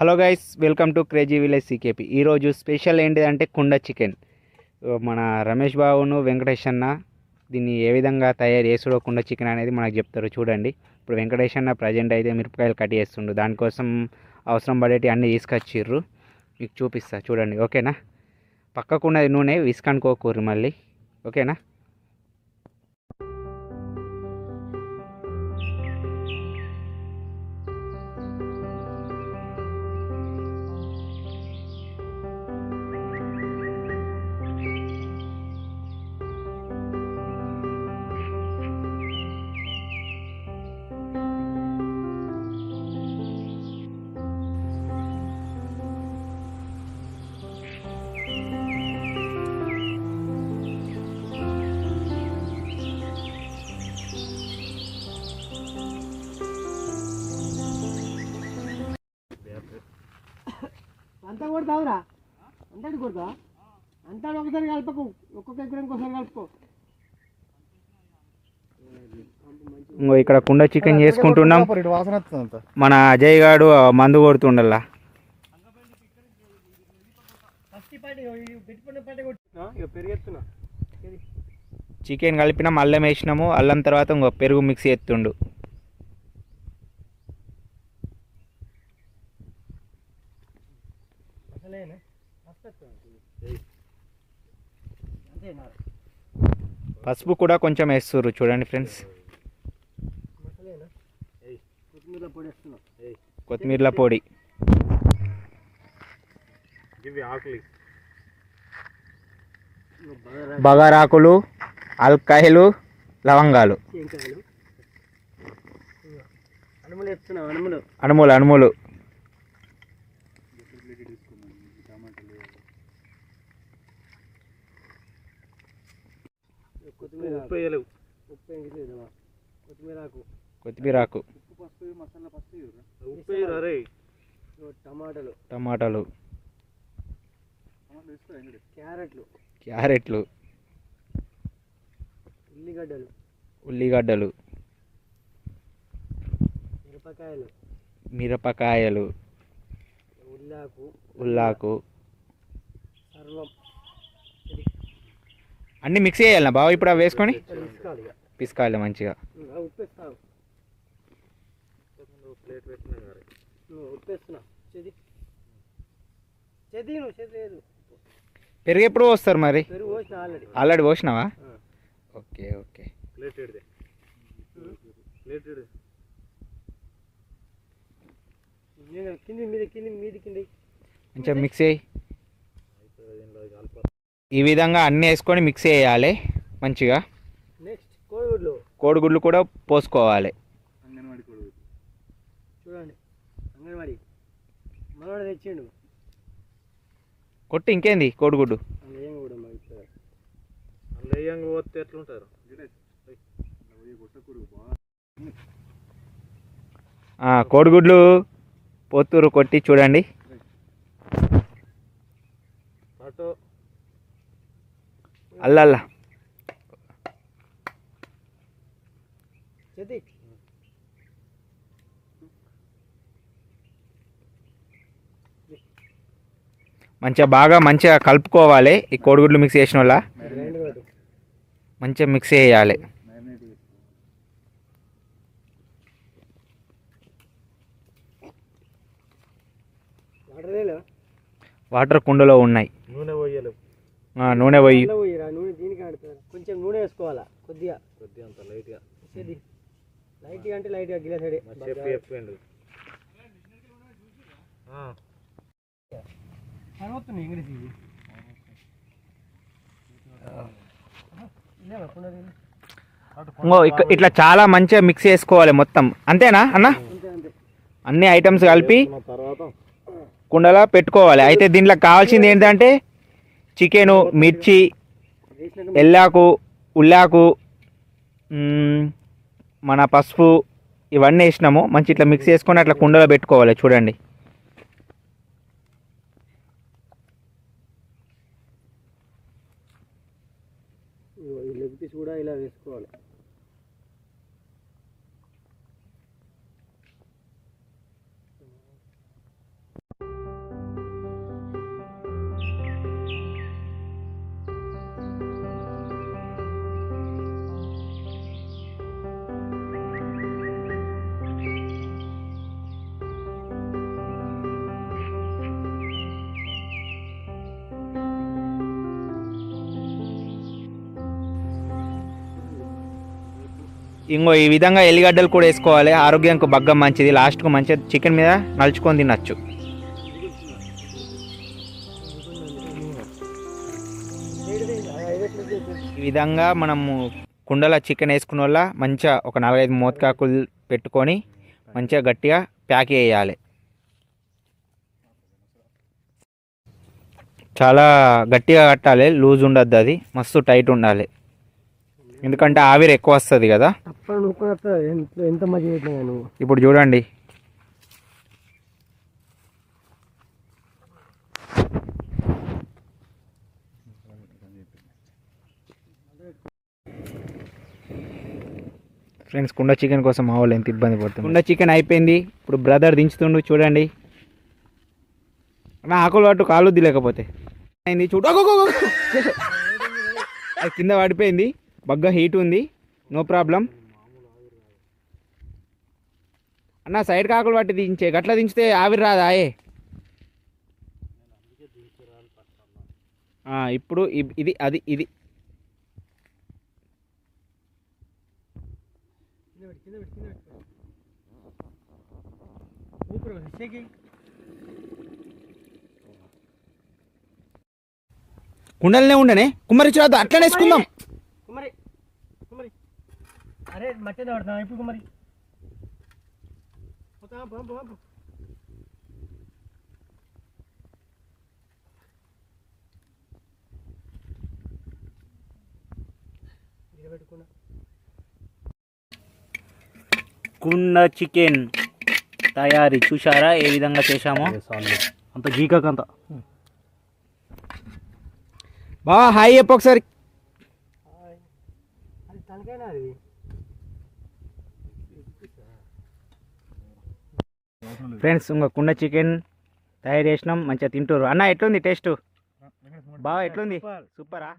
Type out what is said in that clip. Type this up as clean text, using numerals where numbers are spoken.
Hello guys, welcome to crazy village CKP. ఈరోజు special ఏంటిదంటే కుండ చికెన్. మన రమేష్ బాబును వెంకటేష్ అన్న దీన్ని ఏ విధంగా తయారు చేసుడో కుండ చికెన్ అనేది మనకు చెప్తారు చూడండి. ఇప్పుడు వెంకటేష్ అన్న ప్రజెంట్ అయితే మిరపకాయలు కట్ చేస్తుండు. దానికోసం అవసరం పడేటి అన్నీ తీసుకొచ్చిర్రు, మీకు చూపిస్తా చూడండి. ఓకేనా? పక్కకున్నది నూనె విసుకనుకోకూర్రు మళ్ళీ. ఓకేనా? అంతా కొడతావురా, అంతటి కొడతా అంతా ఒకసారి కలపకు, ఒక్కొక్క ఎకరానికి ఒకసారి కలుపుకో. ఇక్కడ కుండ చికెన్ చేసుకుంటున్నాం. మన అజయ్ గాడు మందు కొడుతుండల్లా. చికెన్ కలిపినాం, అల్లం వేసినాము. అల్లం తర్వాత ఇంకో పెరుగు మిక్సీ ఎత్తుండు. పసుపు కూడా కొంచెం వేస్తుర్రు చూడండి ఫ్రెండ్స్. కొత్తిమీర పొడి, బగారాకులు, అల్కాయలు, లవంగాలు, అనుములు అనుములు, కొత్తిమీరాకు, టమాటాలు, క్యారెట్లు, ఉల్లిగడ్డలు, మిరపకాయలు, ఉల్లాకు అన్నీ మిక్స్ చేయాలి బావ. ఇప్పుడు అవి వేసుకొని పిసుకాలి మంచిగా. పెరుగు ఎప్పుడు పోస్తారు మరి? ఆల్రెడీ పోసినావా? Okay okay. మంచిగా మిక్స్ చేయి. ఈ విధంగా అన్నీ వేసుకొని మిక్స్ చేయాలి మంచిగా. నెక్స్ట్ కోడిగుడ్లు కూడా పోసుకోవాలి. చూడండి, అంగన్వాడి మనవాడు తెచ్చిండు. కొట్టి ఇంకేంది కోడిగుడ్డు కోడిగుడ్లు పోతురు కొట్టి చూడండి. అల్లల్లా మంచిగా కలుపుకోవాలి. ఈ కోడిగుడ్లు మిక్స్ చేసిన వల్ల మంచిగా మిక్స్ చేయాలి. వాటర్ కుండలో ఉన్నాయి. నూనె పోయి కొంచెం నూనె వేసుకోవాలా, కొద్దిగా అంత లైట్గా అంటే లైట్గా గిలా సైడ్. ఇట్లా చాలా మంచిగా మిక్స్ చేసుకోవాలి మొత్తం. అంతేనా అన్న? అన్ని ఐటమ్స్ కలిపి కుండలో పెట్టుకోవాలి. అయితే దీంట్లో కావాల్సింది ఏంటంటే చికెను, మిర్చి, ఎల్లాకు, ఉల్లాకు, మన పసుపు ఇవన్నీ వేసినాము. మంచి ఇట్లా మిక్స్ చేసుకొని అట్లా కుండలో పెట్టుకోవాలి చూడండి. లెగ్ పీస్ కూడా ఇలా వేసుకోవాలి. ఇంకో ఈ విధంగా ఎల్లిగడ్డలు కూడా వేసుకోవాలి, ఆరోగ్యానికి బగ్గం మంచిది. లాస్ట్కు మంచిగా చికెన్ మీద నలుచుకొని తినచ్చు. ఈ విధంగా మనము కుండల చికెన్ వేసుకున్న వల్ల మంచిగా ఒక 4-5 మోతకాకులు పెట్టుకొని మంచిగా గట్టిగా ప్యాక్ చేయాలి. చాలా గట్టిగా కట్టాలి, లూజ్ ఉండద్దు, అది మస్తు టైట్ ఉండాలి, ఎందుకంటే ఆవిరి ఎక్కువ వస్తుంది కదా. ఎంత మంచిగా నువ్వు ఇప్పుడు చూడండి, ఫ్రెండ్స్ కుండ చికెన్ కోసం మా వాళ్ళు ఎంత ఇబ్బంది పడుతుంది. కుండ చికెన్ అయిపోయింది, ఇప్పుడు బ్రదర్ దించుతుండు చూడండి. నా ఆకులు పట్టు కాలు లేకపోతే అయింది చూడు, అది కింద పడిపోయింది, బగ్గా హీట్ ఉంది, నో ప్రాబ్లం అన్న. సైడ్ కాకులు పట్టి దించే, గట్లా దించితే ఆవిరి రాదా? ఇప్పుడు ఇది అది ఇది కుండలనే ఉండనే కుమ్మరి చూద్దాం, అట్లనే వేసుకుందాం. కుమరి కుమరి అరే మట్టి పడతాం ఇప్పుడు కుమరి కుండ చికెన్ తయారీ చూసారా ఏ విధంగా చేశామో? అంత గీకంత బాగా హాయ్ చెప్పు ఒకసారి. ఫ్రెండ్స్ ఇంకా కుండ చికెన్ తయారు చేసినాం, మంచిగా తింటారు. అన్న ఎట్లుంది టేస్ట్? బాగా ఎట్లుంది? సూపరా?